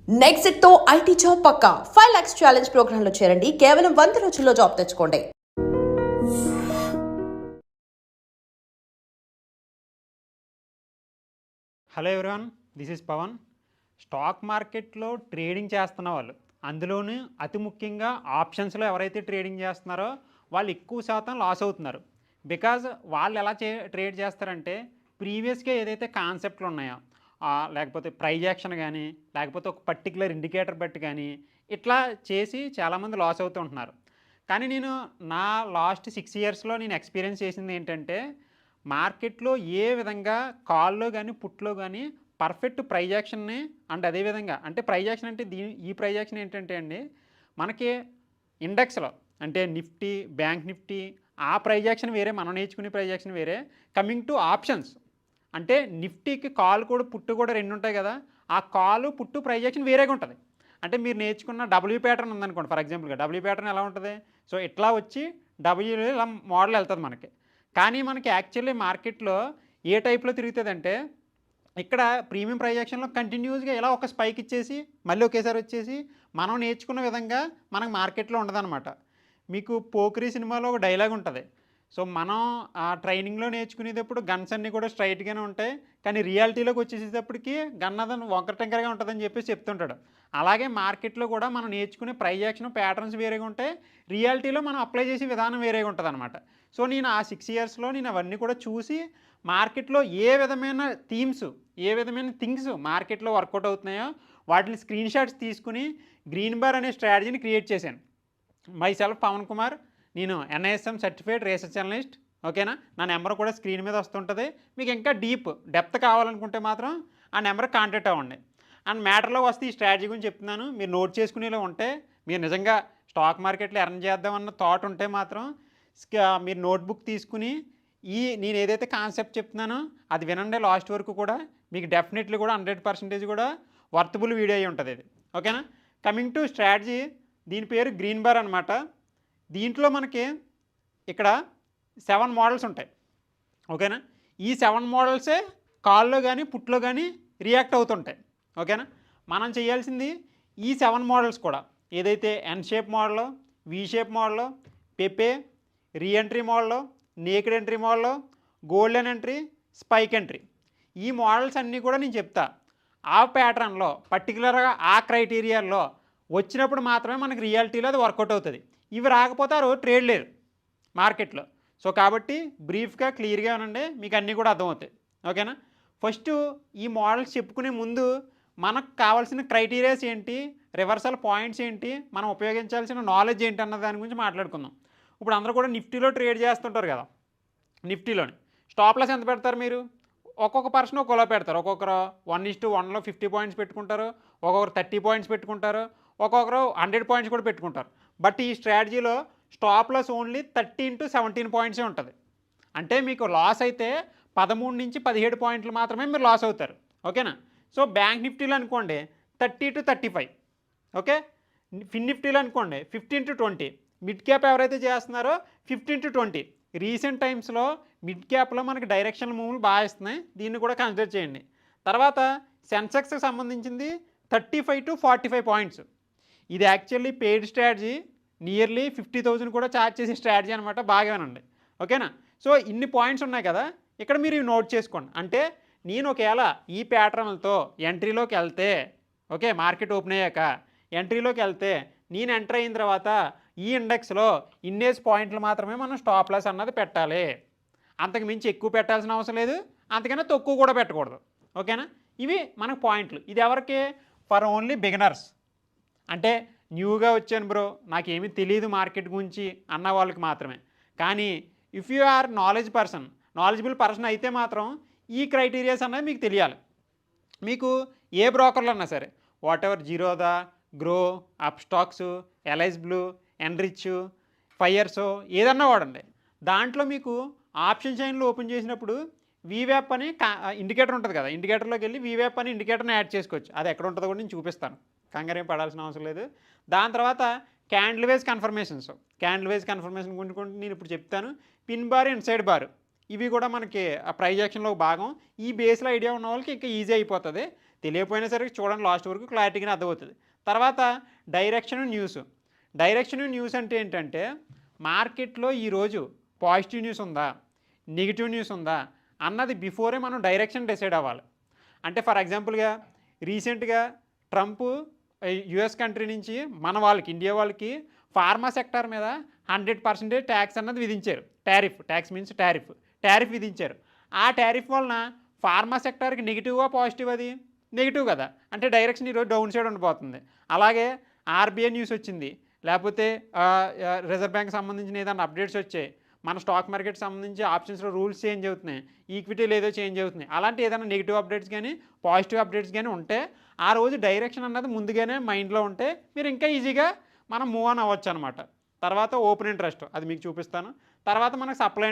Next తో IT job పక్కా 5 lakhs challenge program లో చేరండి. కేవలం 100 రోజుల్లో జాబ్ తెచ్చుకోండి. Hello everyone, this is Pavan. Stock మార్కెట్లో ట్రేడింగ్ చేస్తున్న వాళ్ళు, అందులోనూ అతి ముఖ్యంగా ఆప్షన్స్లో ఎవరైతే ట్రేడింగ్ చేస్తున్నారో వాళ్ళు ఎక్కువ శాతం లాస్ అవుతున్నారు. బికాజ్ వాళ్ళు ఎలా ట్రేడ్ చేస్తారంటే, ప్రీవియస్గా ఏదైతే కాన్సెప్ట్లు ఉన్నాయో లేకపోతే ప్రైజ్ యాక్షన్ కానీ, లేకపోతే ఒక పర్టికులర్ ఇండికేటర్ బట్టి కానీ ఇట్లా చేసి చాలామంది లాస్ అవుతూ ఉంటున్నారు. కానీ నేను నా లాస్ట్ 6 yearsలో నేను ఎక్స్పీరియన్స్ చేసింది ఏంటంటే, మార్కెట్లో ఏ విధంగా కాల్లో కానీ పుట్లో కానీ పర్ఫెక్ట్ ప్రైజ్ యాక్షన్ని అండ్ అదేవిధంగా అంటే ప్రైజ్ యాక్షన్ అంటే ఈ ప్రైజ్ యాక్షన్ ఏంటంటే అండి, మనకి ఇండెక్స్లో అంటే నిఫ్టీ, బ్యాంక్ నిఫ్టీ ఆ ప్రైజ్ యాక్షన్ వేరే, మనం నేర్చుకునే ప్రైజ్ యాక్షన్ వేరే. కమింగ్ టు ఆప్షన్స్ అంటే నిఫ్టీకి కాల్ కూడా పుట్టు కూడా 2 ఉంటాయి కదా, ఆ కాలు పుట్టు ప్రైజ్ యాక్షన్ వేరేగా ఉంటుంది. అంటే మీరు నేర్చుకున్న డబ్ల్యూ ప్యాటర్న్ ఉందనుకోండి, ఫర్ ఎగ్జాంపుల్గా డబ్ల్యూ ప్యాటర్న్ ఎలా ఉంటుంది, సో ఇట్లా వచ్చి డబ్ల్యూలో ఇలా మోడల్ వెళ్తుంది మనకి. కానీ మనకి యాక్చువల్లీ మార్కెట్లో ఏ టైప్లో తిరుగుతుంది అంటే, ఇక్కడ ప్రీమియం ప్రైజ్ యాక్షన్లో కంటిన్యూస్గా ఇలా ఒక స్పైక్ ఇచ్చేసి మళ్ళీ ఒకేసారి వచ్చేసి మనం నేర్చుకున్న విధంగా మనకు మార్కెట్లో ఉండదన్నమాట. మీకు పోక్రీ సినిమాలో ఒక డైలాగ్ ఉంటుంది. సో మనం ఆ ట్రైనింగ్లో నేర్చుకునేటప్పుడు గన్స్ అన్నీ కూడా స్ట్రైట్గానే ఉంటాయి, కానీ రియాలిటీలోకి వచ్చేసేటప్పటికి గన్ అదని వంకర టెంకరగా ఉంటుందని చెప్పేసి చెప్తుంటాడు. అలాగే మార్కెట్లో కూడా మనం నేర్చుకునే ప్రైజ్ యాక్షన్ ప్యాటర్న్స్ వేరేగా ఉంటాయి, రియాలిటీలో మనం అప్లై చేసే విధానం వేరేగా ఉంటుంది అనమాట. సో నేను ఆ 6 yearsలో నేను అవన్నీ కూడా చూసి మార్కెట్లో ఏ విధమైన థీమ్స్, ఏ విధమైన థింగ్స్ మార్కెట్లో వర్కౌట్ అవుతున్నాయో వాటిని స్క్రీన్ షాట్స్ తీసుకుని గ్రీన్ బార్ అనే స్ట్రాటజీని క్రియేట్ చేశాను. మై సెల్ఫ్ పవన్ కుమార్, నేను NISM సర్టిఫైడ్ రీసెర్చ్ అనలిస్ట్. ఓకేనా, నా నెంబర్ కూడా స్క్రీన్ మీద వస్తుంటుంది. మీకు ఇంకా డెప్త్ కావాలనుకుంటే మాత్రం ఆ నెంబర్ కాంటాక్ట్ అవ్వండి. అండ్ మ్యాటర్లో వస్తే ఈ స్ట్రాటజీ గురించి చెప్తున్నాను, మీరు నోట్ చేసుకునేలా ఉంటే, మీరు నిజంగా స్టాక్ మార్కెట్లో ఎర్న్ చేద్దామన్న థాట్ ఉంటే మాత్రం మీరు నోట్బుక్ తీసుకుని నేను ఏదైతే కాన్సెప్ట్ చెప్తున్నానో అది వినండి లాస్ట్ వరకు కూడా. మీకు డెఫినెట్లీ కూడా 100% కూడా వర్తబుల్ వీడియో అయి ఉంటుంది ఇది. ఓకేనా, కమింగ్ టు స్ట్రాటజీ, దీని పేరు గ్రీన్ బార్ అనమాట. దీంట్లో మనకి ఇక్కడ 7 మోడల్స్ ఉంటాయి. ఓకేనా, ఈ 7 మోడల్సే కాల్లో కానీ పుట్లో కానీ రియాక్ట్ అవుతుంటాయి. ఓకేనా, మనం చేయాల్సింది ఈ 7 మోడల్స్ కూడా, ఏదైతే N shape model, V shape model, పెపే, reentry model, naked entry model, golden entry, spike entry, ఈ మోడల్స్ అన్నీ కూడా నేను చెప్తా. ఆ ప్యాటర్న్లో పర్టికులర్గా ఆ క్రైటీరియాలో వచ్చినప్పుడు మాత్రమే మనకి రియాలిటీలో అది వర్కౌట్ అవుతుంది. ఇవి రాకపోతే ఆ రోజు ట్రేడ్ లేరు మార్కెట్లో. సో కాబట్టి బ్రీఫ్గా క్లియర్గా ఉండండి, మీకు అన్నీ కూడా అర్థమవుతాయి. ఓకేనా, ఫస్ట్ ఈ మోడల్స్ చెప్పుకునే ముందు మనకు కావాల్సిన క్రైటీరియాస్ ఏంటి, రివర్సల్ పాయింట్స్ ఏంటి, మనం ఉపయోగించాల్సిన నాలెడ్జ్ ఏంటి అన్న దాని గురించి మాట్లాడుకుందాం. ఇప్పుడు అందరూ కూడా నిఫ్టీలో ట్రేడ్ చేస్తుంటారు కదా, నిఫ్టీలోని స్టాప్ లాస్ ఎంత పెడతారు మీరు? ఒక్కొక్క పర్సన్ ఒక్కోలా పెడతారు. ఒక్కొక్కరు 1:1లో 50 పాయింట్స్ పెట్టుకుంటారు, ఒక్కొక్కరు 30 పాయింట్స్ పెట్టుకుంటారు, ఒక్కొక్కరు 100 పాయింట్స్ కూడా పెట్టుకుంటారు. బట్ ఈ స్ట్రాటజీలో స్టాప్ లాస్ ఓన్లీ 13 to 17 పాయింట్సే ఉంటుంది. అంటే మీకు లాస్ అయితే 13 నుంచి 17 పాయింట్లు మాత్రమే మీరు లాస్ అవుతారు. ఓకేనా, సో బ్యాంక్ నిఫ్టీలో అనుకోండి 30 to 35. ఓకే, ఫిన్ నిఫ్టీలో అనుకోండి 15 to 20. మిడ్ క్యాప్ ఎవరైతే చేస్తున్నారో 15 to 20. రీసెంట్ టైమ్స్లో మిడ్ క్యాప్లో మనకి డైరెక్షనల్ మూవ్లు బాగా ఇస్తున్నాయి, దీన్ని కూడా కన్సిడర్ చేయండి. తర్వాత సెన్సెక్స్కి సంబంధించింది 35 to 45 పాయింట్స్. ఇది యాక్చువల్లీ పెయిడ్ స్ట్రాటజీ, నియర్లీ 50,000 కూడా ఛార్జ్ చేసే స్ట్రాటజీ అనమాట. బాగానండి. ఓకేనా, సో ఇన్ని పాయింట్స్ ఉన్నాయి కదా, ఇక్కడ మీరు ఇవి నోట్ చేసుకోండి. అంటే నేను ఒకవేళ ఈ ప్యాటర్న్లతో ఎంట్రీలోకి వెళ్తే, ఓకే మార్కెట్ ఓపెన్ అయ్యాక ఎంట్రీలోకి వెళ్తే, నేను ఎంటర్ అయిన తర్వాత ఈ ఇండెక్స్లో ఇన్నేజ్ పాయింట్లు మాత్రమే మనం స్టాప్ లాస్ అన్నది పెట్టాలి. అంతకు మించి ఎక్కువ పెట్టాల్సిన అవసరం లేదు, అంతకన్నా తక్కువ కూడా పెట్టకూడదు. ఓకేనా, ఇవి మనకు పాయింట్లు. ఇది ఎవరికి? ఫర్ ఓన్లీ బిగినర్స్, అంటే న్యూగా వచ్చాను బ్రో, నాకేమీ తెలియదు మార్కెట్ గురించి అన్న వాళ్ళకి మాత్రమే. కానీ if you are knowledgeable person అయితే మాత్రం ఈ క్రైటీరియాస్ అన్నది మీకు తెలియాలి. మీకు ఏ బ్రోకర్లు అన్నా సరే, whatever, Zerodha, Groww, Upstox, ఎల్ఐస్ బ్లూ, ఎన్రిచ్, ఫైర్సో ఏదన్నా వాడండి. దాంట్లో మీకు ఆప్షన్ చైన్లో ఓపెన్ చేసినప్పుడు వీవ్యాప్ అని ఇండికేటర్ ఉంటుంది కదా, ఇండికేటర్లోకి వెళ్ళి వీవ్యాప్ అని ఇండికేటర్ని యాడ్ చేసుకోవచ్చు. అది ఎక్కడ ఉంటుందో కూడా నేను చూపిస్తాను, కంగారేం పడాల్సిన అవసరం లేదు. దాని తర్వాత క్యాండిల్ వైజ్ కన్ఫర్మేషన్ గురించి నేను ఇప్పుడు చెప్తాను. పిన్ బార్, ఇన్సైడ్ బార్, ఇవి కూడా మనకి ఆ ప్రైజ్ యాక్షన్లో భాగం. ఈ బేస్లో ఐడియా ఉన్న వాళ్ళకి ఇంకా ఈజీ అయిపోతుంది. తెలియకపోయినా సరే చూడండి లాస్ట్ వరకు క్లారిటీగా అర్థమవుతుంది. తర్వాత డైరెక్షన్ న్యూస్ అంటే ఏంటంటే మార్కెట్లో ఈరోజు పాజిటివ్ న్యూస్ ఉందా, నెగిటివ్ న్యూస్ ఉందా అన్నది బిఫోరే మనం డైరెక్షన్ డిసైడ్ అవ్వాలి. అంటే ఫర్ ఎగ్జాంపుల్గా రీసెంట్గా ట్రంప్ యుఎస్ కంట్రీ నుంచి మన వాళ్ళకి ఇండియా వాళ్ళకి ఫార్మా సెక్టార్ మీద 100% ట్యాక్స్ అన్నది విధించారు. టారిఫ్ విధించారు. ఆ టారిఫ్ వలన ఫార్మా సెక్టార్కి నెగిటివ్గా పాజిటివ్, అది నెగిటివ్ కదా, అంటే డైరెక్షన్ ఈరోజు డౌన్ సైడ్ ఉండిపోతుంది. అలాగే ఆర్బీఐ న్యూస్ వచ్చింది, లేకపోతే రిజర్వ్ బ్యాంక్ సంబంధించిన ఏదైనా అప్డేట్స్ వచ్చాయి, మన స్టాక్ మార్కెట్ సంబంధించి ఆప్షన్స్లో రూల్స్ చేంజ్ అవుతున్నాయి, ఈక్విటీలు ఏదో చేంజ్ అవుతున్నాయి, అలాంటి ఏదైనా నెగిటివ్ అప్డేట్స్ కానీ పాజిటివ్ అప్డేట్స్ కానీ ఉంటే ఆ రోజు డైరెక్షన్ అన్నది ముందుగానే మైండ్లో ఉంటే మీరు ఇంకా ఈజీగా మనం మూవ్ ఆన్ అవ్వచ్చు అనమాట. తర్వాత ఓపెన్ ఇంట్రెస్ట్, అది మీకు చూపిస్తాను. తర్వాత మనకు సప్లై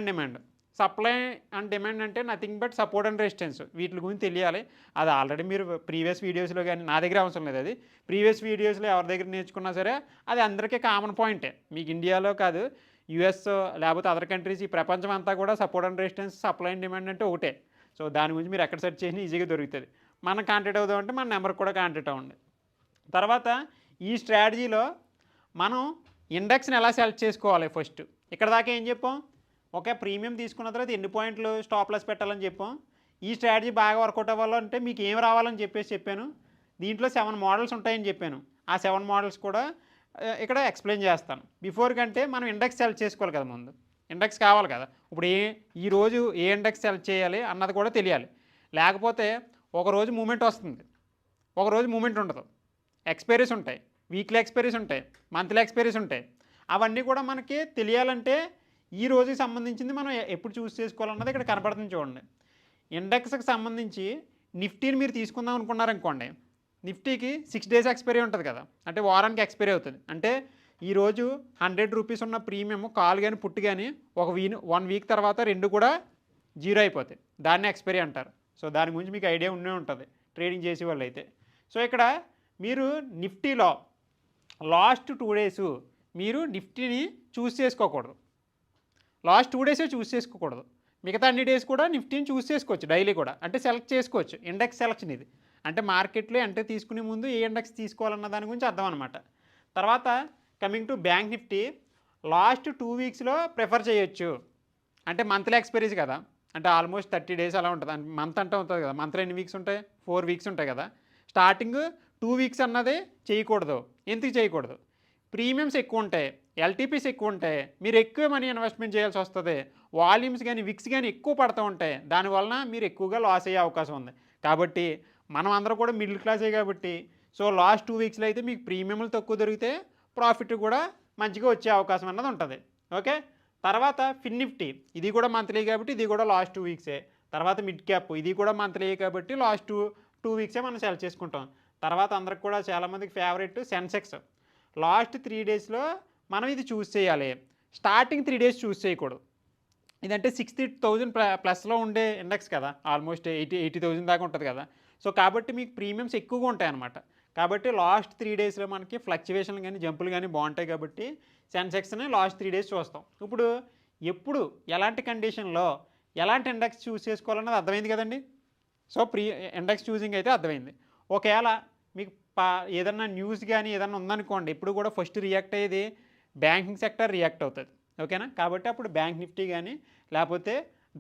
అండ్ డిమాండ్ అంటే nothing but support and resistance, వీటి గురించి తెలియాలి. అది ఆల్రెడీ మీరు ప్రీవియస్ వీడియోస్లో కానీ, నా దగ్గర అవసరం లేదు, అది ప్రీవియస్ వీడియోస్లో ఎవరి దగ్గర నేర్చుకున్నా సరే అది అందరికీ కామన్ పాయింటే. మీకు ఇండియాలో కాదు, యుఎస్ లేకపోతే అదర్ కంట్రీస్, ఈ ప్రపంచం అంతా కూడా support and resistance, supply and demand అంటే ఒకటే. సో దాని గురించి మీరు ఎక్కడ సెర్చ్ చేసినా ఈజీగా దొరుకుతుంది. మనం కాంటాక్ట్ అవుదామంటే మన నెంబర్కి కూడా కాంటాక్ట్ అవ్వండి. తర్వాత ఈ స్ట్రాటజీలో మనం ఇండెక్స్ని ఎలా సెలెక్ట్ చేసుకోవాలి ఫస్ట్. ఇక్కడ దాకా ఏం చెప్పాం, ఒక ప్రీమియం తీసుకున్న తర్వాత ఎన్ని పాయింట్లు స్టాప్ లాస్ పెట్టాలని చెప్పాం. ఈ స్ట్రాటజీ బాగా వర్కౌట్ అవ్వాలంటే మీకు ఏం రావాలని చెప్పాను. దీంట్లో 7 మోడల్స్ ఉంటాయని చెప్పాను. ఆ 7 మోడల్స్ కూడా ఇక్కడ ఎక్స్ప్లెయిన్ చేస్తాను. బిఫోర్ కంటే మనం ఇండెక్స్ సెలెక్ట్ చేసుకోవాలి కదా, ముందు ఇండెక్స్ కావాలి కదా. ఇప్పుడు ఈరోజు ఏ ఇండెక్స్ సెలెక్ట్ చేయాలి అన్నది కూడా తెలియాలి. లేకపోతే ఒకరోజు మూమెంట్ వస్తుంది, ఒకరోజు మూమెంట్ ఉండదు, ఎక్స్పైరీస్ ఉంటాయి, వీక్లీ ఎక్స్పైరీస్ ఉంటాయి, మంత్లీ ఎక్స్పైరీస్ ఉంటాయి. అవన్నీ కూడా మనకి తెలియాలంటే ఈ రోజుకి సంబంధించింది మనం ఎప్పుడు చూస్ చేసుకోవాలన్నది ఇక్కడ కనపడుతుంది చూడండి. ఇండెక్స్కి సంబంధించి నిఫ్టీని మీరు తీసుకుందాం అనుకున్నారనుకోండి, నిఫ్టీకి 6 days ఎక్స్పైరీ ఉంటుంది కదా, అంటే వారానికి ఎక్స్పైరీ అవుతుంది. అంటే ఈరోజు 100 రూపీస్ ఉన్న ప్రీమియం కాల్ కానీ పుట్టు కానీ 1 వీక్ తర్వాత 2 కూడా జీరో అయిపోతాయి. దాన్ని ఎక్స్పైరీ అంటారు. సో దాని గురించి మీకు ఐడియా ఉండే ఉంటుంది ట్రేడింగ్ చేసే వాళ్ళు అయితే. సో ఇక్కడ మీరు నిఫ్టీలో లాస్ట్ 2 days మీరు నిఫ్టీని చూస్ చేసుకోకూడదు. లాస్ట్ 2 days చూస్ చేసుకోకూడదు. మిగతా అన్ని డేస్ కూడా నిఫ్టీని చూస్ చేసుకోవచ్చు, డైలీ కూడా, అంటే సెలెక్ట్ చేసుకోవచ్చు. ఇండెక్స్ సెలెక్షన్ ఇది, అంటే మార్కెట్లో ఎంట్రీ తీసుకునే ముందు ఏ ఇండెక్స్ తీసుకోవాలన్న దాని గురించి అర్థం అనమాట. తర్వాత coming to bank Nifty, last 2 weeksలో ప్రిఫర్ చేయొచ్చు. అంటే మంత్లీ ఎక్స్పైరీస్ కదా, అంటే ఆల్మోస్ట్ 30 days అలా ఉంటుంది. మంత్ అంటే ఉంటుంది కదా, మంత్లో ఎన్ని వీక్స్ ఉంటాయి, 4 weeks ఉంటాయి కదా. స్టార్టింగ్ 2 weeks అన్నది చేయకూడదు. ఎందుకు చేయకూడదు, ప్రీమియమ్స్ ఎక్కువ ఉంటాయి, ఎల్టీపీస్ ఎక్కువ ఉంటాయి, మీరు ఎక్కువ మనీ ఇన్వెస్ట్మెంట్ చేయాల్సి వస్తుంది, వాల్యూమ్స్ కానీ విక్స్ కానీ ఎక్కువ పడుతూ ఉంటాయి, దానివలన మీరు ఎక్కువగా లాస్ అయ్యే అవకాశం ఉంది. కాబట్టి మనం అందరూ కూడా మిడిల్ క్లాసే కాబట్టి, సో లాస్ట్ 2 weeksలో అయితే మీకు ప్రీమియంలు తక్కువ దొరికితే ప్రాఫిట్ కూడా మంచిగా వచ్చే అవకాశం అన్నది ఉంటుంది. ఓకే. తర్వాత ఫిన్ నిఫ్టీ, ఇది కూడా మంత్లీ కాబట్టి ఇది కూడా లాస్ట్ 2 weeksే. తర్వాత మిడ్ క్యాప్, ఇది కూడా మంత్లీ కాబట్టి లాస్ట్ 2 weeksే మనం సెలెక్ట్ చేసుకుంటాం. తర్వాత అందరికి కూడా చాలామందికి ఫేవరెట్ సెన్సెక్స్, లాస్ట్ 3 daysలో మనం ఇది చూస్ చేయాలి. స్టార్టింగ్ 3 days చూస్ చేయకూడదు. ఇదంటే 60,000 ప్లస్లో ఉండే ఇండెక్స్ కదా, ఆల్మోస్ట్ 80,000 దాకా ఉంటుంది కదా. సో కాబట్టి మీకు ప్రీమియమ్స్ ఎక్కువగా ఉంటాయన్నమాట. కాబట్టి లాస్ట్ 3 daysలో మనకి ఫ్లక్చువేషన్లు కానీ జంపులు కానీ బాగుంటాయి కాబట్టి సెన్సెక్స్ని లాస్ట్ 3 days చూస్తాం. ఇప్పుడు ఎప్పుడు ఎలాంటి కండిషన్లో ఎలాంటి ఇండెక్స్ చూస్ చేసుకోవాలన్నది అర్థమైంది కదండి. సో ఇండెక్స్ చూసింగ్ అయితే అర్థమైంది. ఒకవేళ మీకు ఏదన్నా న్యూస్ కానీ ఏదన్నా ఉందనుకోండి, ఇప్పుడు కూడా ఫస్ట్ రియాక్ట్ అయ్యేది బ్యాంకింగ్ సెక్టర్ రియాక్ట్ అవుతుంది. ఓకేనా. కాబట్టి అప్పుడు బ్యాంక్ నిఫ్టీ కానీ లేకపోతే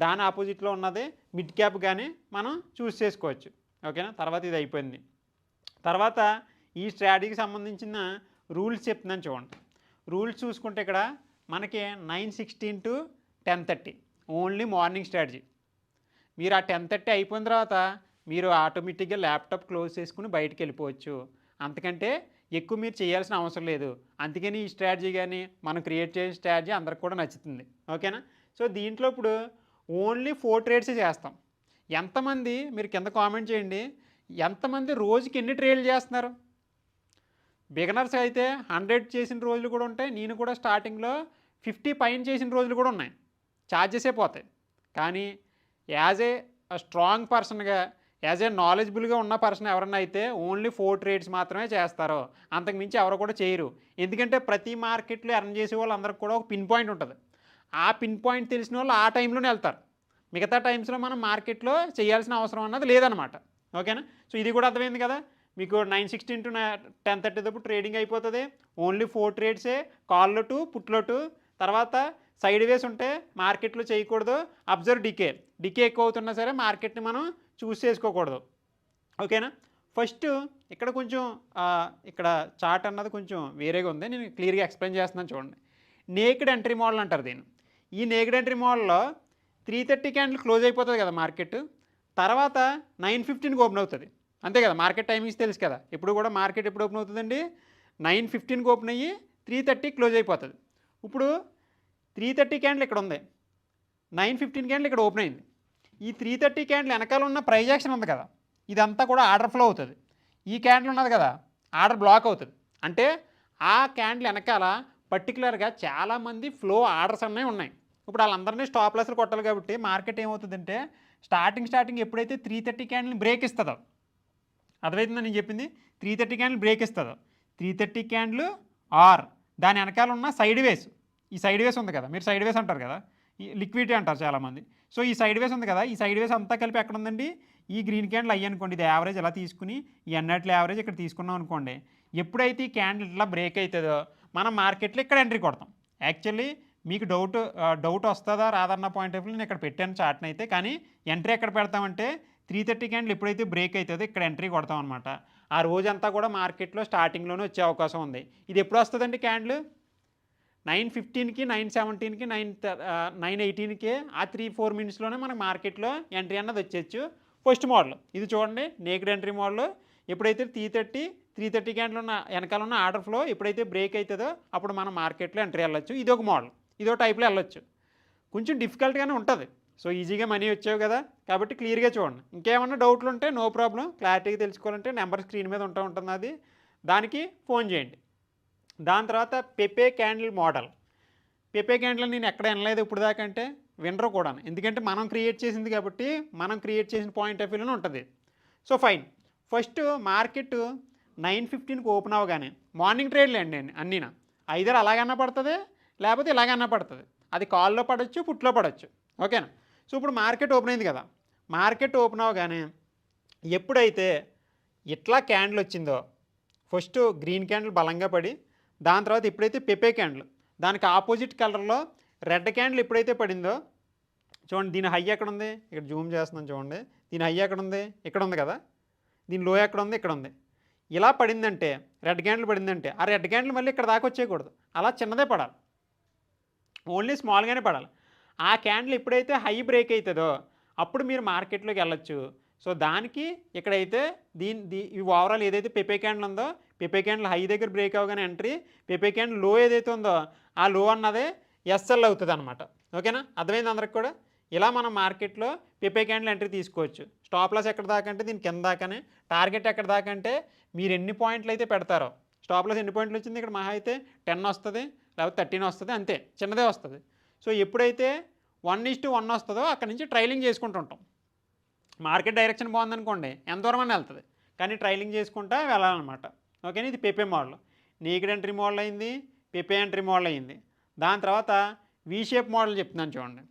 దాని ఆపోజిట్లో ఉన్నది మిడ్ క్యాప్ కానీ మనం చూస్ చేసుకోవచ్చు. ఓకేనా. తర్వాత ఇది అయిపోయింది. తర్వాత ఈ స్ట్రాటజీకి సంబంధించిన రూల్స్ చెప్తున్నాను చూడండి. రూల్స్ చూసుకుంటే ఇక్కడ మనకి 9:16 to 10:30 ఓన్లీ మార్నింగ్ స్ట్రాటజీ. మీరు ఆ 10:30 అయిపోయిన తర్వాత మీరు ఆటోమేటిక్గా ల్యాప్టాప్ క్లోజ్ చేసుకుని బయటికి వెళ్ళిపోవచ్చు. అంతకంటే ఎక్కువ మీరు చేయాల్సిన అవసరం లేదు. అందుకని ఈ స్ట్రాటజీ కానీ మనం క్రియేట్ చేసే స్ట్రాటజీ అందరికి కూడా నచ్చుతుంది. ఓకేనా. సో దీంట్లో ఇప్పుడు ఓన్లీ 4 trades చేస్తాం. ఎంతమంది మీరు కింద కామెంట్ చేయండి, ఎంతమంది రోజుకి ఎన్ని ట్రేడ్లు చేస్తున్నారు. బిగినర్స్ అయితే 100 చేసిన రోజులు కూడా ఉంటాయి, నేను కూడా స్టార్టింగ్లో 50 పైన చేసిన రోజులు కూడా ఉన్నాయి. ఛార్జెసే పోతాయి. కానీ యాజ్ ఏ స్ట్రాంగ్ పర్సన్గా, యాజ్ ఏ నాలెడ్జబుల్గా ఉన్న పర్సన్ ఎవరన్నా అయితే ఓన్లీ 4 trades మాత్రమే చేస్తారు. అంతకుమించి ఎవరు కూడా చేయరు. ఎందుకంటే ప్రతి మార్కెట్లో ఎర్న్ చేసే వాళ్ళు అందరికి కూడా ఒక పిన్ పాయింట్ ఉంటుంది. ఆ పిన్ పాయింట్ తెలిసిన వాళ్ళు ఆ టైంలోనే వెళ్తారు. మిగతా టైమ్స్లో మనం మార్కెట్లో చేయాల్సిన అవసరం అన్నది లేదనమాట. ఓకేనా? సో ఇది కూడా అర్థమైంది కదా, మీకు 9:16 to 10:30 దప్పుడు ట్రేడింగ్ అయిపోతుంది. ఓన్లీ 4 ట్రేడ్సే, కాల్లో 2, పుట్లో 2. తర్వాత సైడ్ వేస్ ఉంటే మార్కెట్లో చేయకూడదు. అబ్జర్వ్ డికే ఎక్కువ అవుతున్నా సరే మార్కెట్ని మనం చూస్ చేసుకోకూడదు. ఓకేనా? ఫస్ట్ ఇక్కడ కొంచెం ఇక్కడ చార్ట్ అన్నది కొంచెం వేరేగా ఉంది, నేను క్లియర్గా ఎక్స్ప్లెయిన్ చేస్తున్నాను చూడండి. నేకెడ్ ఎంట్రీ మోడల్ అంటారు దీన్ని. ఈ నేకెడ్ ఎంట్రీ మోడల్లో 3:30 క్యాండిల్ క్లోజ్ అయిపోతుంది కదా మార్కెట్, తర్వాత 9:15కి ఓపెన్ అవుతుంది, అంతే కదా. మార్కెట్ టైమింగ్స్ తెలుసు కదా, ఎప్పుడు కూడా మార్కెట్ ఎప్పుడు ఓపెన్ అవుతుందండి, 9:15కి ఓపెన్ అయ్యి 3:30 క్లోజ్ అయిపోతుంది. ఇప్పుడు 3:30 క్యాండిల్ ఇక్కడ ఉంది, 9:15 క్యాండిల్ ఇక్కడ ఓపెన్ అయింది. ఈ 3:30 క్యాండిల్ వెనకాల ఉన్న ప్రైజ్ యాక్షన్ ఉంది కదా, ఇదంతా కూడా ఆర్డర్ ఫ్లో అవుతుంది. ఈ క్యాండిల్ ఉన్నది కదా, ఆర్డర్ బ్లాక్ అవుతుంది. అంటే ఆ క్యాండిల్ వెనకాల పర్టికులర్గా చాలామంది ఫ్లో ఆర్డర్స్ అన్నీ ఉన్నాయి. ఇప్పుడు వాళ్ళందరినీ స్టాప్ లాస్లు కొట్టాలి కాబట్టి మార్కెట్ ఏమవుతుందంటే స్టార్టింగ్ ఎప్పుడైతే 3:30 క్యాండిల్ని బ్రేక్ ఇస్తుందో, అర్థమవుతుందని నేను చెప్పింది, 3:30 క్యాండిల్ బ్రేక్ ఇస్తుందో, 3:30 క్యాండిల్ ఆర్ దాని వెనకాల ఉన్న సైడ్ వేస్, ఈ సైడ్ వేస్ ఉంది కదా, మీరు సైడ్ వేస్ అంటారు కదా, ఈ లిక్విడిటీ అంటారు చాలామంది. సో ఈ సైడ్ వేస్ ఉంది కదా, ఈ సైడ్ వేస్ అంతా కలిపి ఎక్కడ ఉందండి, ఈ గ్రీన్ క్యాండిల్ అయ్యి అనుకోండి, ఇది యావరేజ్ ఎలా తీసుకుని ఈ ఎన్నట్ల యావరేజ్ ఇక్కడ తీసుకున్నాం అనుకోండి. ఎప్పుడైతే ఈ క్యాండిల్ ఇట్లా బ్రేక్ అవుతుందో మనం మార్కెట్లో ఇక్కడ ఎంట్రీ కొడతాం. యాక్చువల్లీ మీకు డౌట్ వస్తుందా రాదన్న పాయింట్ ఆఫ్ వ్యూ నేను ఇక్కడ పెట్టాను చార్ట్ని అయితే, కానీ ఎంట్రీ ఎక్కడ పెడతామంటే 3:30 క్యాండిల్ ఎప్పుడైతే బ్రేక్ అవుతుందో ఇక్కడ ఎంట్రీ కొడతాం అనమాట. ఆ రోజంతా కూడా మార్కెట్లో స్టార్టింగ్లోనే వచ్చే అవకాశం ఉంది. ఇది ఎప్పుడు వస్తుందండి క్యాండిల్, 9:15కి, 9:17కి, 9:18కి, ఆ 3-4 మినిట్స్లోనే మనకు మార్కెట్లో ఎంట్రీ అన్నది వచ్చేచ్చు. ఫస్ట్ మోడల్ ఇది చూడండి, నేకెడ్ ఎంట్రీ మోడల్. ఎప్పుడైతే 3:30 క్యాండిల్ ఉన్న వెనకాల ఉన్న ఆర్డర్ ఫ్లో ఎప్పుడైతే బ్రేక్ అవుతుందో అప్పుడు మనం మార్కెట్లో ఎంట్రీ వెళ్ళొచ్చు. ఇది ఒక మోడల్, ఇదో టైప్లో వెళ్ళొచ్చు. కొంచెం డిఫికల్ట్గానే ఉంటుంది. సో ఈజీగా మనీ వచ్చేవి కదా కాబట్టి క్లియర్గా చూడండి. ఇంకేమన్నా డౌట్లు ఉంటే నో ప్రాబ్లం, క్లారిటీగా తెలుసుకోవాలంటే నెంబర్ స్క్రీన్ మీద ఉంటుంది, అది దానికి ఫోన్ చేయండి. దాని తర్వాత పెపే క్యాండిల్ మోడల్. పెపే క్యాండిల్ నేను ఎక్కడ వినలేదు ఇప్పుడు దాకా, అంటే వినరు కూడా, ఎందుకంటే మనం క్రియేట్ చేసింది కాబట్టి మనం క్రియేట్ చేసిన పాయింట్ ఆఫ్ వ్యూలోనే ఉంటుంది. సో ఫైన్, ఫస్ట్ మార్కెట్ 9:15కి ఓపెన్ అవ్వగానే మార్నింగ్ ట్రేడ్లే అండి అన్నీనా, ఐదర్ అలాగన్నా పడుతుంది లేకపోతే ఇలాగన్నా పడుతుంది. అది కాల్లో పడవచ్చు, పుట్లో పడవచ్చు. ఓకేనా? సో ఇప్పుడు మార్కెట్ ఓపెన్ అయింది కదా, మార్కెట్ ఓపెన్ అవ్వగానే ఎప్పుడైతే ఇట్లా క్యాండిల్ వచ్చిందో, ఫస్ట్ గ్రీన్ క్యాండిల్ బలంగా పడి, దాని తర్వాత ఎప్పుడైతే పెపే క్యాండిల్ దానికి ఆపోజిట్ కలర్లో రెడ్ క్యాండిల్ ఎప్పుడైతే పడిందో చూడండి, దీని హై ఎక్కడ ఉంది, ఇక్కడ జూమ్ చేస్తున్నాను చూడండి, దీని హై ఎక్కడ ఉంది, ఇక్కడ ఉంది కదా, దీని లో ఎక్కడ ఉంది, ఇక్కడ ఉంది. ఇలా పడిందంటే రెడ్ క్యాండిల్ పడిందంటే ఆ రెడ్ క్యాండిల్ మళ్ళీ ఇక్కడ దాకా వచ్చేయకూడదు, అలా చిన్నదే పడాలి, ఓన్లీ స్మాల్గానే పడాలి. ఆ క్యాండిల్ ఎప్పుడైతే హై బ్రేక్ అవుతుందో అప్పుడు మీరు మార్కెట్లోకి వెళ్ళొచ్చు. సో దానికి ఇక్కడైతే ఈ ఓవరాల్ ఏదైతే పెపే క్యాండిల్ ఉందో, పెపే క్యాండిల్ హై దగ్గర బ్రేక్ అవ్వగానే ఎంట్రీ, పెపే క్యాండిల్ లో ఏదైతే ఉందో ఆ లో అన్నదే ఎస్ఎల్ అవుతుంది అనమాట. ఓకేనా? అర్థమైంది అందరికి కూడా. ఇలా మనం మార్కెట్లో పెపే క్యాండిల్ ఎంట్రీ తీసుకోవచ్చు. స్టాప్ లాస్ ఎక్కడ దాకా అంటే దీని కింద దాకానే, టార్గెట్ ఎక్కడ దాకా అంటే మీరు ఎన్ని పాయింట్లు అయితే పెడతారో, స్టాప్ లాస్ ఎన్ని పాయింట్లు వచ్చింది ఇక్కడ మహా అయితే 10 వస్తుంది లేకపోతే 13 వస్తుంది, అంతే, చిన్నదే వస్తుంది. సో ఎప్పుడైతే 1:1 వస్తుందో అక్కడ నుంచి ట్రైలింగ్ చేసుకుంటుంటాం. మార్కెట్ డైరెక్షన్ బాగుందనుకోండి ఎంత దూరం అని వెళ్తుంది, కానీ ట్రైలింగ్ చేసుకుంటా వెళ్ళాలన్నమాట. ఓకేనా? ఇది పెపే మోడల్. నేకెడ్ ఎంట్రీ మోడల్ అయింది, పెపే ఎంట్రీ మోడల్ అయింది. దాని తర్వాత వీ షేప్ మోడల్ చెప్తున్నాను చూడండి.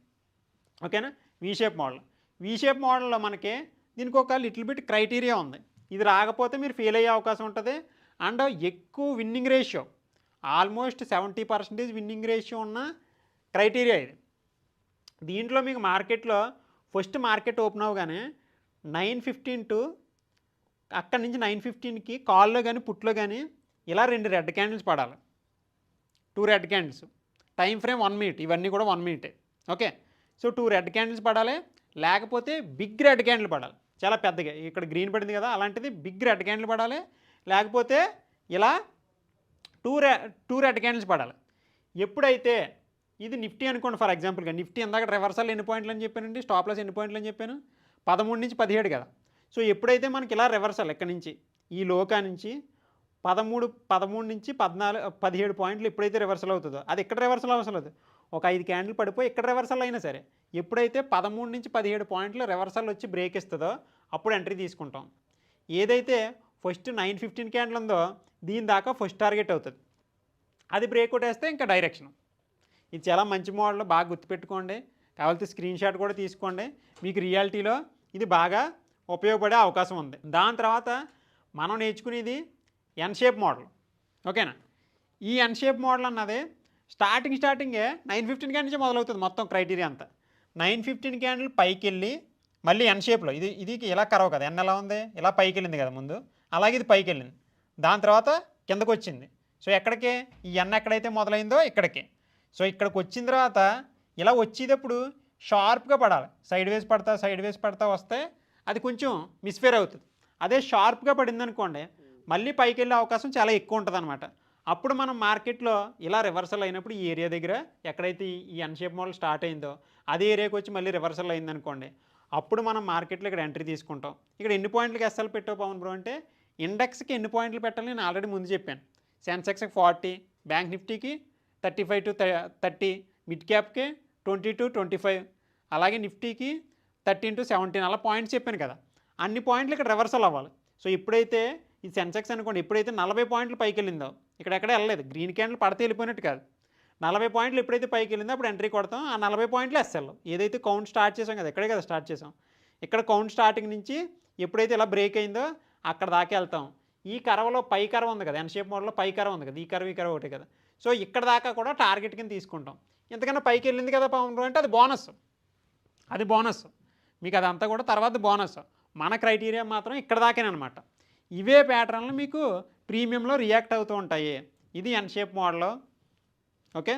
ఓకేనా? వీ షేప్ మోడల్లో మనకి దీనికి ఒక లిటిల్ బిట్ క్రైటీరియా ఉంది. ఇది రాకపోతే మీరు ఫెయిల్ అయ్యే అవకాశం ఉంటుంది. అండ్ ఎక్కువ winnowing ratio, almost 70% winnowing ratio ఉన్న క్రైటీరియా ఇది. దీంట్లో మీకు మార్కెట్లో ఫస్ట్ మార్కెట్ ఓపెన్ అవ్వగానే 9:15 టు అక్కడి నుంచి 9:15కి కాల్లో కానీ పుట్లో కానీ ఇలా 2 రెడ్ క్యాండిల్స్ పడాలి, 2 red candles, time frame 1 minute, ఇవన్నీ కూడా 1 మినిటే. ఓకే? సో 2 రెడ్ క్యాండిల్స్ పడాలి, లేకపోతే బిగ్ రెడ్ క్యాండిల్ పడాలి, చాలా పెద్దగా, ఇక్కడ గ్రీన్ పడింది కదా అలాంటిది బిగ్ రెడ్ క్యాండిల్ పడాలి, లేకపోతే ఇలా 2 రెడ్ క్యాండిల్స్ పడాలి. ఎప్పుడైతే ఇది నిఫ్టీ అనుకోండి ఫర్ ఎగ్జాంపుల్గా, నిఫ్టీ ఇందాక రివర్సల్ ఎన్ని పాయింట్లు అని చెప్పానండి, స్టాప్ లాస్ ఎన్ని పాయింట్లు అని చెప్పాను, 13 నుంచి 17 కదా. సో ఎప్పుడైతే మనకి ఇలా రివర్సల్ ఇక్కడ నుంచి ఈ లోకా నుంచి 13 నుంచి 17 పాయింట్లు ఎప్పుడైతే రివర్సల్ అవుతుందో, అది ఇక్కడ రివర్సల్ అవసరం లేదు, ఒక 5 క్యాండిల్ పడిపోయి ఇక్కడ రివర్సల్ అయినా సరే, ఎప్పుడైతే 13 నుంచి 17 పాయింట్లు రివర్సల్ వచ్చి బ్రేక్ ఇస్తుందో అప్పుడు ఎంట్రీ తీసుకుంటాం. ఏదైతే ఫస్ట్ 9:15 క్యాండిల్ ఉందో దీని దాకా ఫస్ట్ టార్గెట్ అవుతుంది, అది బ్రేక్అవుట్ వేస్తే ఇంకా డైరెక్షన్. ఇది చాలా మంచి మోడల్, బాగా గుర్తుపెట్టుకోండి, కావాలంటే స్క్రీన్ షాట్ కూడా తీసుకోండి, మీకు రియాలిటీలో ఇది బాగా ఉపయోగపడే అవకాశం ఉంది. దాని తర్వాత మనం నేర్చుకునేది ఎన్ షేప్ మోడల్. ఓకేనా? ఈ ఎన్ షేప్ మోడల్ అన్నది స్టార్టింగే 9:15 క్యాండిల్ నుంచి మొదలవుతుంది మొత్తం క్రైటీరియా అంతా. 9:15 క్యాండిల్ పైకి వెళ్ళి మళ్ళీ ఎన్ షేప్లో ఇది ఇలా కరవ కదా, ఎన్ ఎలా ఉంది, ఇలా పైకి వెళ్ళింది కదా ముందు, అలాగే ఇది పైకి వెళ్ళింది. దాని తర్వాత కిందకు వచ్చింది. సో ఎక్కడికి ఈ ఎన్ ఎక్కడైతే మొదలైందో ఇక్కడికి. సో ఇక్కడికి వచ్చిన తర్వాత ఇలా వచ్చేటప్పుడు షార్ప్గా పడాలి. సైడ్ వేస్ పడతా వస్తే అది కొంచెం మిస్ఫేర్ అవుతుంది. అదే షార్ప్గా పడింది అనుకోండి మళ్ళీ పైకి వెళ్ళే అవకాశం చాలా ఎక్కువ ఉంటుంది అనమాట. అప్పుడు మనం మార్కెట్లో ఇలా రివర్సల్ అయినప్పుడు ఈ ఏరియా దగ్గర ఎక్కడైతే ఈ ఎన్ షేప్ మోడల్ స్టార్ట్ అయిందో అదే ఏరియాకి వచ్చి మళ్ళీ రివర్సల్ అయిందనుకోండి, అప్పుడు మనం మార్కెట్లో ఇక్కడ ఎంట్రీ తీసుకుంటాం. ఇక్కడ ఎన్ని పాయింట్లకి ఎస్ఎల్ పెట్టావు పవన్ బ్రో అంటే, ఇండెక్స్కి ఎన్ని పాయింట్లు పెట్టాలి నేను ఆల్రెడీ ముందు చెప్పాను. సెన్సెక్స్కి 40, బ్యాంక్ నిఫ్టీకి 35 to 30, మిడ్ క్యాప్కి 20 to 25, అలాగే నిఫ్టీకి 13 to 17 అలా పాయింట్స్ చెప్పాను కదా. అన్ని పాయింట్లు ఇక్కడ రివర్సల్ అవ్వాలి. సో ఎప్పుడైతే ఈ సెన్సెక్స్ అనుకోండి ఎప్పుడైతే 40 పాయింట్లు పైకి వెళ్ళిందో, ఇక్కడ ఎక్కడ వెళ్ళలేదు, గ్రీన్ క్యాండిల్ పడితే వెళ్ళిపోయినట్టు కాదు, 40 పాయింట్లు ఎప్పుడైతే పైకి వెళ్ళిందో అప్పుడు ఎంట్రీ కొడతాం. ఆ 40 పాయింట్లు ఎస్ఎల్. ఏదైతే కౌంట్ స్టార్ట్ చేసాం కదా, ఇక్కడే కదా స్టార్ట్ చేసాం, ఇక్కడ కౌంట్ స్టార్టింగ్ నుంచి ఎప్పుడైతే ఇలా బ్రేక్ అయిందో అక్కడ దాకా వెళ్తాం. ఈ కర్వలో పై కర్వ ఉంది కదా, ఎన్ షేప్ మోడల్లో పై కర్వ ఉంది కదా, ఈ కర్వ ఒకటే కదా. సో ఇక్కడ దాకా కూడా టార్గెట్ కింద తీసుకుంటాం. ఇంతకన్నా పైకి వెళ్ళింది కదా పవన్ అంటే అది బోనస్. మీకు అదంతా కూడా తర్వాత బోనస్. మన క్రైటీరియా మాత్రం ఇక్కడ దాకేనమాట. ఇవే ప్యాటర్న్లు మీకు ప్రీమియంలో రియాక్ట్ అవుతూ ఉంటాయి. ఇది ఎన్ షేప్ మోడల్. ఓకే,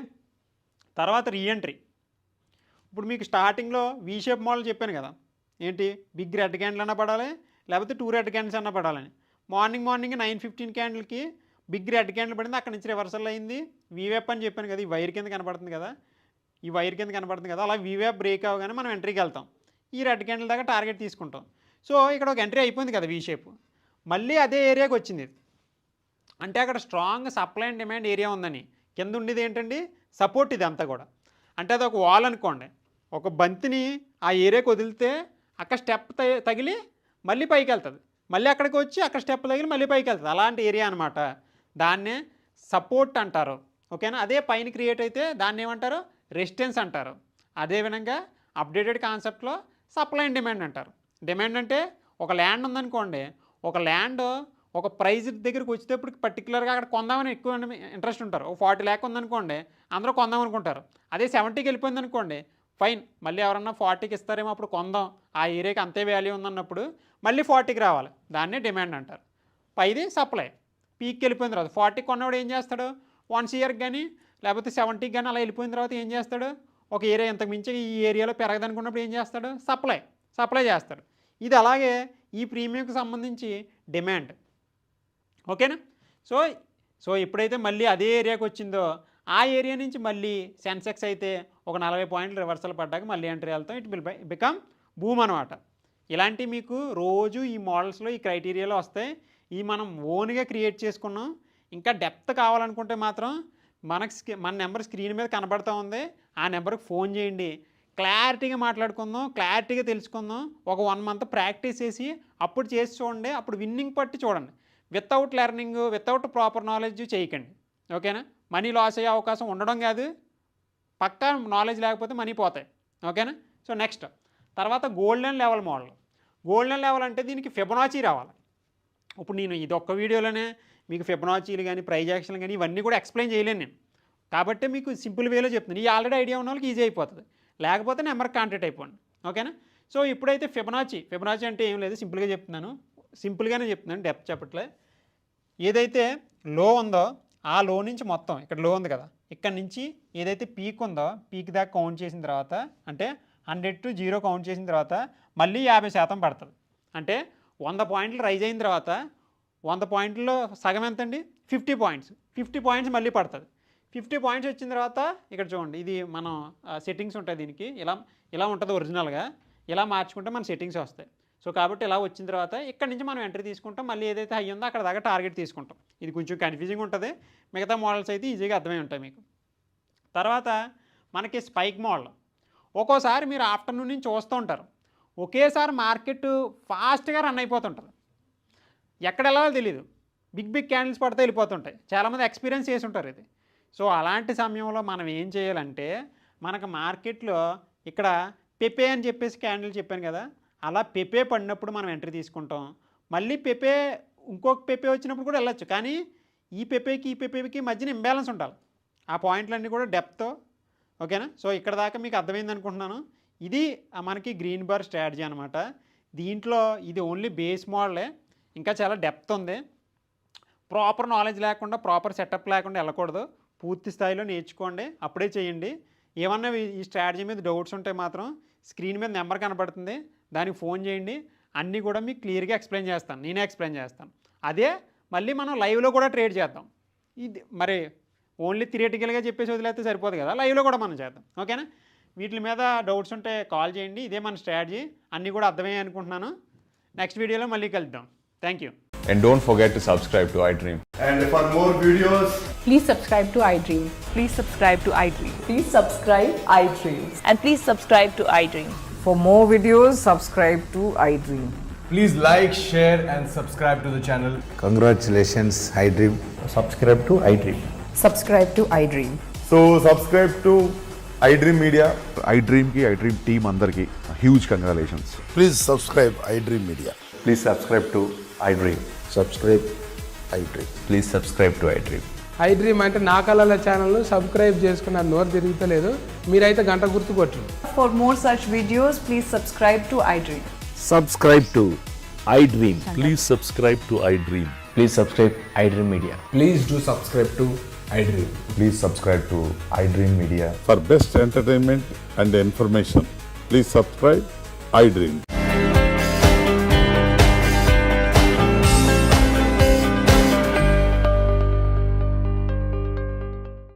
తర్వాత రీఎంట్రీ. ఇప్పుడు మీకు స్టార్టింగ్లో వీ షేప్ మోడల్ చెప్పాను కదా, ఏంటి బిగ్ రెడ్ క్యాండిల్ అన్నా పడాలి లేకపోతే 2 రెడ్ క్యాండిల్స్ అన్నా పడాలని. మార్నింగ్ 9:15 క్యాండిల్కి బిగ్ రెడ్ క్యాండిల్ పడింది, అక్కడి నుంచి రివర్సల్ అయింది. వీవేప్ అని చెప్పాను కదా, ఈ వైర్ కింద కనపడుతుంది కదా, అలా వీవేప్ బ్రేక్ అవ్వగానే మనం ఎంట్రీకి వెళ్తాం. ఈ రెడ్ క్యాండిల్ దాకా టార్గెట్ తీసుకుంటాం. సో ఇక్కడ ఒక ఎంట్రీ అయిపోయింది కదా వీ షేప్. మళ్ళీ అదే ఏరియాకి వచ్చింది. అంటే అక్కడ strong supply and demand area ఉందని. కింద ఉండేది ఏంటండి సపోర్ట్. ఇది అంతా కూడా అంటే అది ఒక వాల్ అనుకోండి, ఒక బంతిని ఆ ఏరియాకి వదిలితే అక్కడ స్టెప్ తగిలి మళ్ళీ పైకి వెళ్తుంది, మళ్ళీ అక్కడికి వచ్చి అక్కడ స్టెప్ తగిలి మళ్ళీ పైకి వెళ్తుంది. అలాంటి ఏరియా అనమాట. దాన్నే సపోర్ట్ అంటారు. ఓకేనా? అదే పైన క్రియేట్ అయితే దాన్ని ఏమంటారు, రెసిస్టెన్స్ అంటారు. అదేవిధంగా అప్డేటెడ్ కాన్సెప్ట్లో సప్లై అండ్ డిమాండ్ అంటారు. డిమాండ్ అంటే ఒక ల్యాండ్ ఉందనుకోండి, ఒక ల్యాండ్ ఒక ప్రైజ్ దగ్గరికి వచ్చేటప్పుడు పర్టికులర్గా అక్కడ కొందామని ఎక్కువ ఇంట్రెస్ట్ ఉంటారు. ఒక 40 lakh ఉందనుకోండి, అందరూ కొందాం అనుకుంటారు. అదే 70కి వెళ్ళిపోయింది అనుకోండి, ఫైన్, మళ్ళీ ఎవరన్నా 40కి ఇస్తారేమో అప్పుడు కొందాం, ఆ ఏరియాకి అంతే వాల్యూ ఉందన్నప్పుడు మళ్ళీ 40కి రావాలి. దాన్నే డిమాండ్ అంటారు. పైది సప్లై. పీక్కి వెళ్ళిపోయిన తర్వాత 40కి కొన్నవాడు ఏం చేస్తాడు, 1 yearకి కానీ లేకపోతే 70కి కానీ అలా వెళ్ళిపోయిన తర్వాత ఏం చేస్తాడు, ఒక ఏరియా ఇంతకు మించి ఈ ఏరియాలో పెరగదనుకున్నప్పుడు ఏం చేస్తాడు, సప్లై చేస్తాడు. ఇది అలాగే ఈ ప్రీమియంకి సంబంధించి డిమాండ్. ఓకేనా? సో ఎప్పుడైతే మళ్ళీ అదే ఏరియాకి వచ్చిందో ఆ ఏరియా నుంచి మళ్ళీ సెన్సెక్స్ అయితే ఒక 40 పాయింట్లు రివర్సల్ పడ్డాక మళ్ళీ ఎంట్రీ వెళ్తాం. ఇట్ విల్ బికమ్ బూమ్ అనమాట. ఇలాంటి మీకు రోజు ఈ మోడల్స్లో ఈ క్రైటీరియాలో వస్తాయి. ఈ మనం ఓన్గా క్రియేట్ చేసుకున్నాం. ఇంకా డెప్త్ కావాలనుకుంటే మాత్రం మన నెంబర్ స్క్రీన్ మీద కనబడుతూ ఉంది, ఆ నెంబర్కి ఫోన్ చేయండి. క్లారిటీగా మాట్లాడుకుందాం, క్లారిటీగా తెలుసుకుందాం. ఒక 1 month ప్రాక్టీస్ చేసి అప్పుడు చేసి చూడండి. అప్పుడు విన్నింగ్ పట్టి చూడండి. Without learning, without proper knowledge చేయకండి. ఓకేనా? మనీ లాస్ అయ్యే అవకాశం ఉండడం కాదు, పక్కా నాలెడ్జ్ లేకపోతే మనీ పోతాయి. ఓకేనా? సో నెక్స్ట్ తర్వాత golden level model. Golden level అంటే దీనికి ఫిబొనాచీ రావాలి. ఇప్పుడు నేను ఇది ఒక్క వీడియోలోనే మీకు ఫిబొనాచీలు కానీ ప్రైజ్ యాక్షన్లు కానీ ఇవన్నీ కూడా ఎక్స్ప్లెయిన్ చేయలేను నేను. కాబట్టి మీకు సింపుల్ వేలో చెప్తున్నాను. ఈ ఆల్రెడీ ఐడియా ఉన్న వాళ్ళకి ఈజీ అయిపోతుంది, లేకపోతే నెంబర్కి కాంటాక్ట్ అయిపోండి. ఓకేనా? సో ఇప్పుడైతే ఫిబొనాచీ అంటే ఏం లేదు, సింపుల్గానే చెప్తున్నాను, డెప్త్ చెప్పట్లే. ఏదైతే లో ఉందో ఆ లో నుంచి మొత్తం ఇక్కడ లో ఉంది కదా, ఇక్కడ నుంచి ఏదైతే పీక్ ఉందో పీక్ దాకా కౌంట్ చేసిన తర్వాత, అంటే 100 to 0 కౌంట్ చేసిన తర్వాత మళ్ళీ 50% పడుతుంది. అంటే 100 పాయింట్లు రైజ్ అయిన తర్వాత 100 పాయింట్లో సగం ఎంత అండి, 50 పాయింట్స్. 50 పాయింట్స్ మళ్ళీ పడుతుంది. 50 పాయింట్స్ వచ్చిన తర్వాత ఇక్కడ చూడండి, ఇది మనం సెట్టింగ్స్ ఉంటాయి దీనికి, ఇలా ఉంటుంది ఒరిజినల్గా. ఇలా మార్చుకుంటే మన సెట్టింగ్స్ వస్తాయి. సో కాబట్టి ఇలా వచ్చిన తర్వాత ఇక్కడ నుంచి మనం ఎంట్రీ తీసుకుంటాం. మళ్ళీ ఏదైతే హై ఉందో అక్కడ దాకా టార్గెట్ తీసుకుంటాం. ఇది కొంచెం కన్ఫ్యూజింగ్ ఉంటుంది, మిగతా మోడల్స్ అయితే ఈజీగా అర్థమై ఉంటాయి మీకు. తర్వాత మనకి స్పైక్ మోడల్. ఒక్కోసారి మీరు ఆఫ్టర్నూన్ నుంచి చూస్తూ ఉంటారు, ఒకేసారి మార్కెట్ ఫాస్ట్గా రన్ అయిపోతుంటుంది, ఎక్కడ వెళ్ళాలో తెలియదు, బిగ్ క్యాండిల్స్ పడితే వెళ్ళిపోతుంటాయి. చాలామంది ఎక్స్పీరియన్స్ చేసి ఉంటారు ఇది. సో అలాంటి సమయంలో మనం ఏం చేయాలంటే, మనకు మార్కెట్లో ఇక్కడ పెపే అని చెప్పేసి క్యాండిల్ చెప్పాను కదా, అలా పెపే పడినప్పుడు మనం ఎంట్రీ తీసుకుంటాం. మళ్ళీ పెపే ఇంకొక పెపే వచ్చినప్పుడు కూడా వెళ్ళొచ్చు. కానీ ఈ పెపేకి మధ్యన ఇంబ్యాలెన్స్ ఉండాలి. ఆ పాయింట్లన్నీ కూడా డెప్త్. ఓకేనా? సో ఇక్కడ దాకా మీకు అర్థమైంది అనుకుంటున్నాను. ఇది మనకి గ్రీన్ బార్ స్ట్రాటజీ అనమాట. దీంట్లో ఇది ఓన్లీ బేస్ మోడలే, ఇంకా చాలా డెప్త్ ఉంది. ప్రాపర్ నాలెడ్జ్ లేకుండా, ప్రాపర్ సెటప్ లేకుండా వెళ్ళకూడదు. పూర్తి స్థాయిలో నేర్చుకోండి, అప్పుడే చేయండి. ఏమన్నా ఈ స్ట్రాటజీ మీద డౌట్స్ ఉంటే మాత్రం స్క్రీన్ మీద నెంబర్ కనబడుతుంది, దానికి ఫోన్ చేయండి. అన్నీ కూడా మీకు క్లియర్గా ఎక్స్ప్లెయిన్ చేస్తాను, నేనే ఎక్స్ప్లెయిన్ చేస్తాను. అదే మళ్ళీ మనం లైవ్లో కూడా ట్రేడ్ చేద్దాం. ఇది మరి ఓన్లీ థియరిటికల్గా చెప్పేసి వదిలేస్తే సరిపోదు కదా, లైవ్లో కూడా మనం చేద్దాం. ఓకేనా? వీటి మీద డౌట్స్ ఉంటే కాల్ చేయండి. ఇదే మన స్ట్రాటజీ. అన్నీ కూడా అర్థమయ్యాయి అనుకుంటున్నాను. నెక్స్ట్ వీడియోలో మళ్ళీ కలుద్దాం. Thank you. And don't forget to subscribe to iDream. And for more videos, Please subscribe to iDream. Please subscribe to iDream. Please subscribe iDream. And please subscribe to iDream. For more videos, subscribe to iDream. please like, share, and subscribe to the channel. Congratulations, iDream. subscribe to iDream. Subscribe to iDream. So subscribe to iDream Media. iDream ki iDream team అందరికి huge congratulations. Please subscribe iDream Media. Please subscribe to iDream. Subscribe iDream. Please subscribe to iDream. iDream అంటే నా కళల ఛానల్ను subscribe చేసుకున్న నోరు తిరుగుతలేదు, మీరైతే గంట గుర్తు కొట్టండి. For more such videos, please subscribe to iDream. Subscribe to iDream. Please subscribe to iDream. Please subscribe iDream Media. Please do subscribe to iDream. Please subscribe to iDream Media. For best entertainment and information, please subscribe iDream.